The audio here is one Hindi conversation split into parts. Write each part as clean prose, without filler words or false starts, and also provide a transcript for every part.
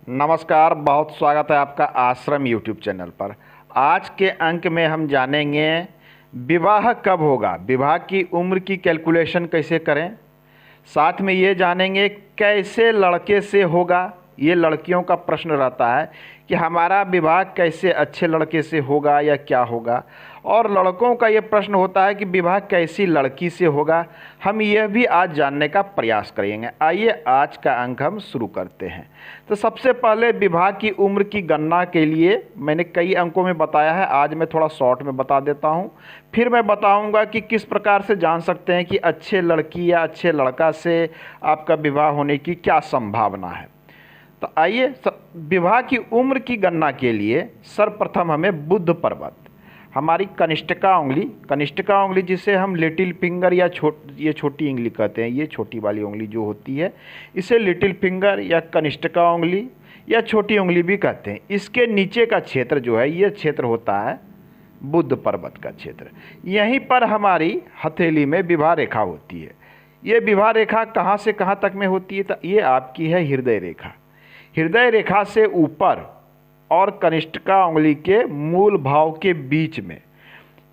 नमस्कार, बहुत स्वागत है आपका आश्रम यूट्यूब चैनल पर। आज के अंक में हम जानेंगे विवाह कब होगा, विवाह की उम्र की कैलकुलेशन कैसे करें। साथ में ये जानेंगे कैसे लड़के से होगा। ये लड़कियों का प्रश्न रहता है कि हमारा विवाह कैसे अच्छे लड़के से होगा या क्या होगा, और लड़कों का ये प्रश्न होता है कि विवाह कैसी लड़की से होगा। हम यह भी आज जानने का प्रयास करेंगे। आइए आज का अंक हम शुरू करते हैं। तो सबसे पहले विवाह की उम्र की गणना के लिए मैंने कई अंकों में बताया है, आज मैं थोड़ा शॉर्ट में बता देता हूँ। फिर मैं बताऊँगा कि किस प्रकार से जान सकते हैं कि अच्छे लड़की या अच्छे लड़का से आपका विवाह होने की क्या संभावना है। तो आइए, विवाह की उम्र की गणना के लिए सर्वप्रथम हमें बुध पर्वत, हमारी कनिष्ठिका उंगली जिसे हम लिटिल फिंगर या ये छोटी उंगली कहते हैं, ये छोटी वाली उंगली जो होती है इसे लिटिल फिंगर या कनिष्ठिका उंगली या छोटी उंगली भी कहते हैं। इसके नीचे का क्षेत्र जो है ये क्षेत्र होता है बुध पर्वत का क्षेत्र। यहीं पर हमारी हथेली में विवाह रेखा होती है। ये विवाह रेखा कहाँ से कहाँ तक में होती है? तो ये आपकी है हृदय रेखा। हृदय रेखा से ऊपर और कनिष्ठिका उंगली के मूल भाव के बीच में,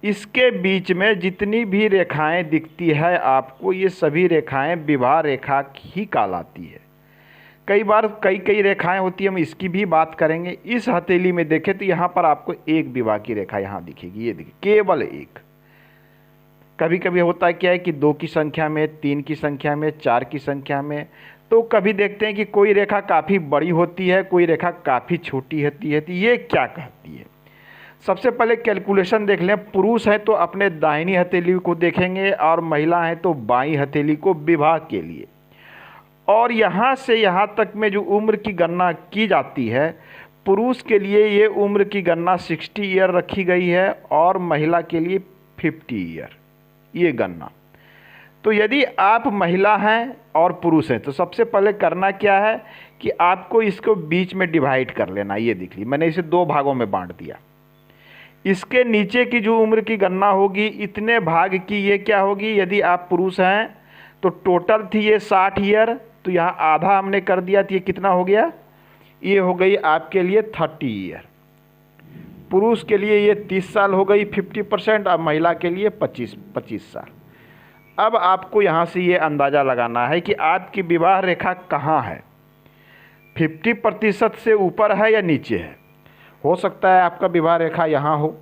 इसके बीच में जितनी भी रेखाएं दिखती है आपको, ये सभी रेखाएं विवाह रेखा ही कहलाती है। कई बार कई रेखाएं होती है, हम इसकी भी बात करेंगे। इस हथेली में देखें तो यहाँ पर आपको एक विवाह की रेखा यहाँ दिखेगी, ये देखिए, केवल एक। कभी कभी होता है क्या है कि 2 की संख्या में, 3 की संख्या में, 4 की संख्या में। तो कभी देखते हैं कि कोई रेखा काफ़ी बड़ी होती है, कोई रेखा काफ़ी छोटी होती है। तो ये क्या कहती है? सबसे पहले कैलकुलेशन देख लें। पुरुष है तो अपने दाहिनी हथेली को देखेंगे और महिला है तो बाईं हथेली को विवाह के लिए। और यहाँ से यहाँ तक में जो उम्र की गणना की जाती है, पुरुष के लिए ये उम्र की गणना 60 ईयर रखी गई है और महिला के लिए 50 ईयर ये गणना। तो यदि आप महिला हैं और पुरुष हैं तो सबसे पहले करना क्या है कि आपको इसको बीच में डिवाइड कर लेना। ये देख ली, मैंने इसे 2 भागों में बांट दिया। इसके नीचे की जो उम्र की गणना होगी, इतने भाग की ये क्या होगी? यदि आप पुरुष हैं तो टोटल थी ये 60 ईयर, तो यहाँ आधा हमने कर दिया, तो ये कितना हो गया? ये हो गई आपके लिए 30 ईयर। पुरुष के लिए ये 30 साल हो गई 50%, और महिला के लिए 25 साल। अब आपको यहाँ से ये अंदाज़ा लगाना है कि आपकी विवाह रेखा कहाँ है, 50% से ऊपर है या नीचे है। हो सकता है आपका विवाह रेखा यहाँ हो,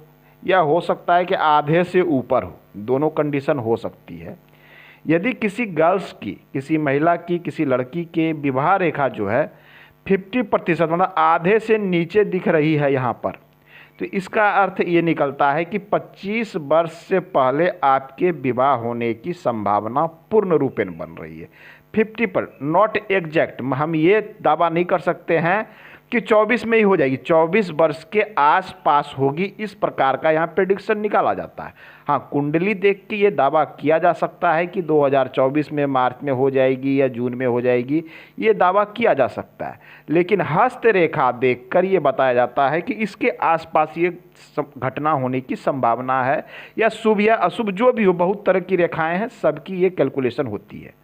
या हो सकता है कि आधे से ऊपर हो, दोनों कंडीशन हो सकती है। यदि किसी गर्ल्स की, किसी महिला की, किसी लड़की के विवाह रेखा जो है 50% मतलब आधे से नीचे दिख रही है यहाँ पर, तो इसका अर्थ ये निकलता है कि 25 वर्ष से पहले आपके विवाह होने की संभावना पूर्ण रूपेण बन रही है। 50%, नॉट एग्जैक्ट, हम ये दावा नहीं कर सकते हैं कि 24 में ही हो जाएगी, 24 वर्ष के आसपास होगी। इस प्रकार का यहाँ प्रेडिक्शन निकाला जाता है। हाँ, कुंडली देख के ये दावा किया जा सकता है कि 2024 में मार्च में हो जाएगी या जून में हो जाएगी, ये दावा किया जा सकता है। लेकिन हस्तरेखा देखकर ये बताया जाता है कि इसके आसपास ये घटना होने की संभावना है, या शुभ या अशुभ जो भी हो, बहुत तरह की रेखाएँ हैं, सबकी ये कैलकुलेशन होती है।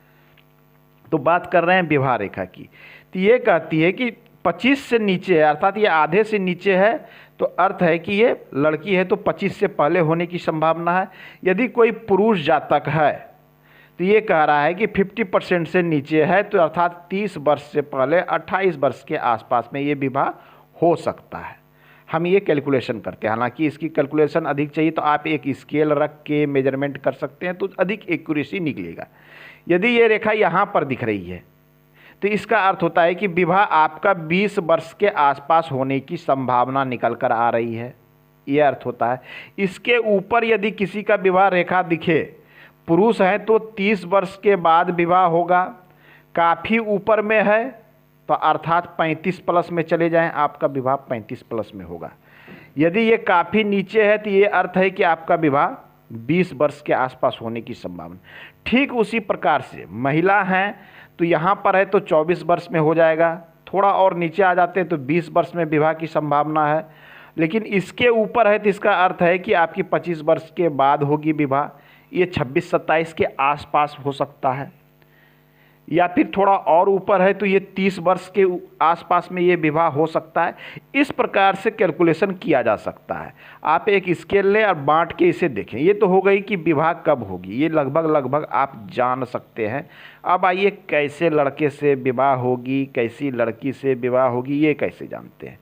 तो बात कर रहे हैं विवाह रेखा की, तो ये कहती है कि 25 से नीचे है, अर्थात ये आधे से नीचे है, तो अर्थ है कि ये लड़की है तो 25 से पहले होने की संभावना है। यदि कोई पुरुष जातक है तो ये कह रहा है कि 50% से नीचे है, तो अर्थात 30 वर्ष से पहले 28 वर्ष के आसपास में ये विवाह हो सकता है। हम ये कैलकुलेशन करते हैं। हालांकि इसकी कैलकुलेशन अधिक चाहिए तो आप एक स्केल रख के मेजरमेंट कर सकते हैं, तो अधिक एक्यूरेसी निकलेगा। यदि ये रेखा यहाँ पर दिख रही है तो इसका अर्थ होता है कि विवाह आपका 20 वर्ष के आसपास होने की संभावना निकल कर आ रही है, ये अर्थ होता है। इसके ऊपर यदि किसी का विवाह रेखा दिखे, पुरुष है तो 30 वर्ष के बाद विवाह होगा, काफ़ी ऊपर में है तो अर्थात 35 प्लस में चले जाएं, आपका विवाह 35 प्लस में होगा। यदि ये काफ़ी नीचे है तो ये अर्थ है कि आपका विवाह 20 वर्ष के आसपास होने की संभावना। ठीक उसी प्रकार से महिला हैं तो यहाँ पर है तो 24 वर्ष में हो जाएगा, थोड़ा और नीचे आ जाते हैं तो 20 वर्ष में विवाह की संभावना है। लेकिन इसके ऊपर है तो इसका अर्थ है कि आपकी 25 वर्ष के बाद होगी विवाह, ये 26-27 के आसपास हो सकता है। या फिर थोड़ा और ऊपर है तो ये 30 वर्ष के आसपास में ये विवाह हो सकता है। इस प्रकार से कैलकुलेशन किया जा सकता है। आप एक स्केल लें और बांट के इसे देखें। ये तो हो गई कि विवाह कब होगी, ये लगभग आप जान सकते हैं। अब आइए कैसे लड़के से विवाह होगी, कैसी लड़की से विवाह होगी, ये कैसे जानते हैं।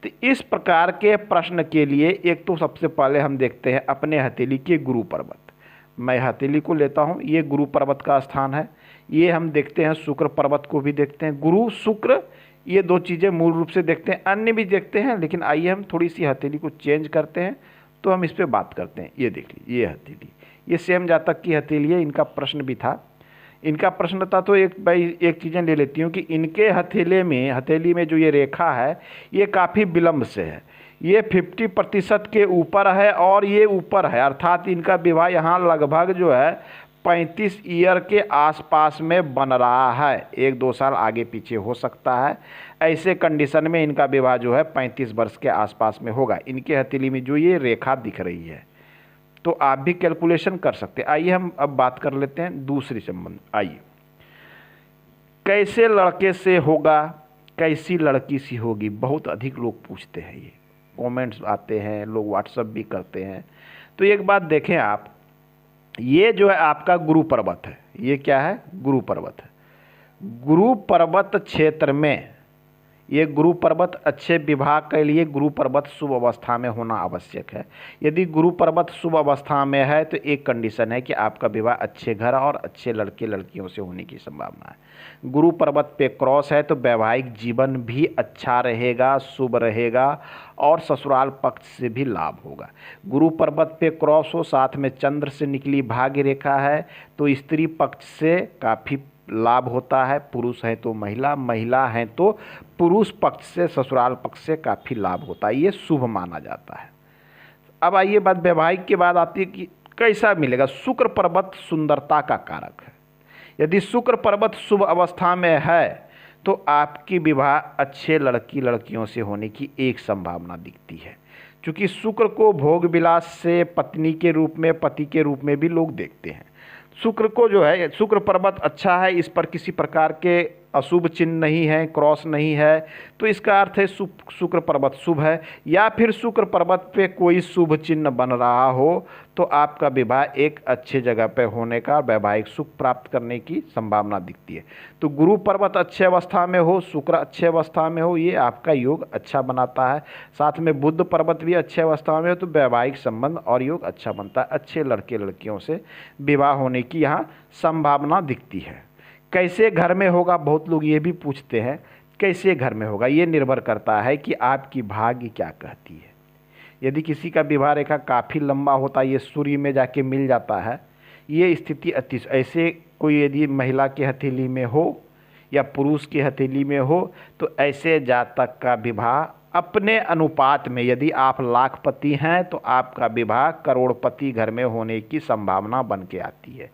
तो इस प्रकार के प्रश्न के लिए एक तो सबसे पहले हम देखते हैं अपने हथेली के गुरु पर्वत। मैं हथेली को लेता हूँ, ये गुरु पर्वत का स्थान है। ये हम देखते हैं, शुक्र पर्वत को भी देखते हैं। गुरु शुक्र ये दो चीज़ें मूल रूप से देखते हैं, अन्य भी देखते हैं, लेकिन आइए हम थोड़ी सी हथेली को चेंज करते हैं तो हम इस पर बात करते हैं। ये देख लीजिए, ये हथेली, ये सेम जातक की हथेली है। इनका प्रश्न भी था, इनका प्रश्न था। तो एक चीज़ें ले लेती हूँ कि इनके हथेली में जो ये रेखा है ये काफ़ी विलंब से है। ये 50% के ऊपर है और ये ऊपर है, अर्थात इनका विवाह यहाँ लगभग जो है 35 ईयर के आसपास में बन रहा है। 1-2 साल आगे पीछे हो सकता है। ऐसे कंडीशन में इनका विवाह जो है 35 वर्ष के आसपास में होगा। इनके हथेली में जो ये रेखा दिख रही है, तो आप भी कैलकुलेशन कर सकते हैं। आइए हम अब बात कर लेते हैं दूसरी संबंध। आइए, कैसे लड़के से होगा, कैसी लड़की सी होगी, बहुत अधिक लोग पूछते हैं। ये कमेंट्स आते हैं, लोग व्हाट्सएप भी करते हैं। तो एक बात देखें आप, ये जो है आपका गुरु पर्वत है। ये क्या है? गुरु पर्वत है। गुरु पर्वत क्षेत्र में ये गुरु पर्वत अच्छे विवाह के लिए गुरु पर्वत शुभ अवस्था में होना आवश्यक है। यदि गुरु पर्वत शुभ अवस्था में है तो एक कंडीशन है कि आपका विवाह अच्छे घर और अच्छे लड़के लड़कियों से होने की संभावना है। गुरु पर्वत पे क्रॉस है तो वैवाहिक जीवन भी अच्छा रहेगा, शुभ रहेगा और ससुराल पक्ष से भी लाभ होगा। गुरु पर्वत पे क्रॉस हो, साथ में चंद्र से निकली भाग्य रेखा है तो स्त्री पक्ष से काफ़ी लाभ होता है। पुरुष है तो महिला, महिला है तो पुरुष पक्ष से, ससुराल पक्ष से काफ़ी लाभ होता है। ये शुभ माना जाता है। अब आइए बात वैवाहिक के बाद आती है कि कैसा मिलेगा। शुक्र पर्वत सुंदरता का कारक है। यदि शुक्र पर्वत शुभ अवस्था में है तो आपकी विवाह अच्छे लड़की लड़कियों से होने की एक संभावना दिखती है। क्योंकि शुक्र को भोग विलास से पत्नी के रूप में, पति के रूप में भी लोग देखते हैं। शुक्र को जो है, शुक्र पर्वत अच्छा है, इस पर किसी प्रकार के अशुभ चिन्ह नहीं है, क्रॉस नहीं है, तो इसका अर्थ है शुक्र पर्वत शुभ है। या फिर शुक्र पर्वत पे कोई शुभ चिन्ह बन रहा हो तो आपका विवाह एक अच्छे जगह पे होने का, वैवाहिक सुख प्राप्त करने की संभावना दिखती है। तो गुरु पर्वत अच्छे अवस्था में हो, शुक्र अच्छे अवस्था में हो, ये आपका योग अच्छा बनाता है। साथ में बुध पर्वत भी अच्छे अवस्था में हो तो वैवाहिक संबंध और योग अच्छा बनता है। अच्छे लड़के लड़कियों से विवाह होने की यहाँ संभावना दिखती है। कैसे घर में होगा, बहुत लोग ये भी पूछते हैं कैसे घर में होगा। ये निर्भर करता है कि आपकी भाग्य क्या कहती है। यदि किसी का विवाह रेखा काफ़ी लंबा होता है, ये सूर्य में जाके मिल जाता है, ये स्थिति अति, ऐसे कोई यदि महिला के हथेली में हो या पुरुष की हथेली में हो तो ऐसे जातक का विवाह अपने अनुपात में, यदि आप लाखपति हैं तो आपका विवाह करोड़पति घर में होने की संभावना बन के आती है।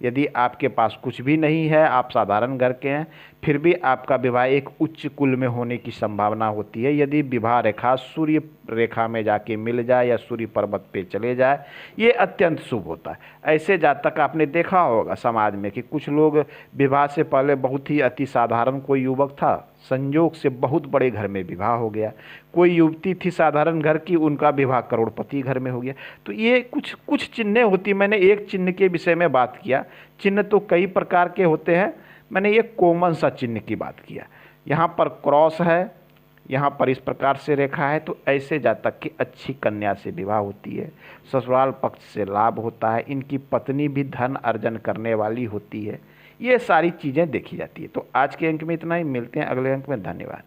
यदि आपके पास कुछ भी नहीं है, आप साधारण घर के हैं, फिर भी आपका विवाह एक उच्च कुल में होने की संभावना होती है। यदि विवाह रेखा सूर्य रेखा में जाके मिल जाए या सूर्य पर्वत पे चले जाए, ये अत्यंत शुभ होता है। ऐसे जातक आपने देखा होगा समाज में कि कुछ लोग विवाह से पहले बहुत ही अति साधारण कोई युवक था, संयोग से बहुत बड़े घर में विवाह हो गया। कोई युवती थी साधारण घर की, उनका विवाह करोड़पति घर में हो गया। तो ये कुछ चिन्हें होती। मैंने एक चिन्ह के विषय में बात किया, चिन्ह तो कई प्रकार के होते हैं, मैंने ये कॉमन सा चिन्ह की बात किया। यहाँ पर क्रॉस है, यहाँ पर इस प्रकार से रेखा है, तो ऐसे जातक की अच्छी कन्या से विवाह होती है, ससुराल पक्ष से लाभ होता है, इनकी पत्नी भी धन अर्जन करने वाली होती है। ये सारी चीज़ें देखी जाती है। तो आज के अंक में इतना ही, मिलते हैं अगले अंक में। धन्यवाद।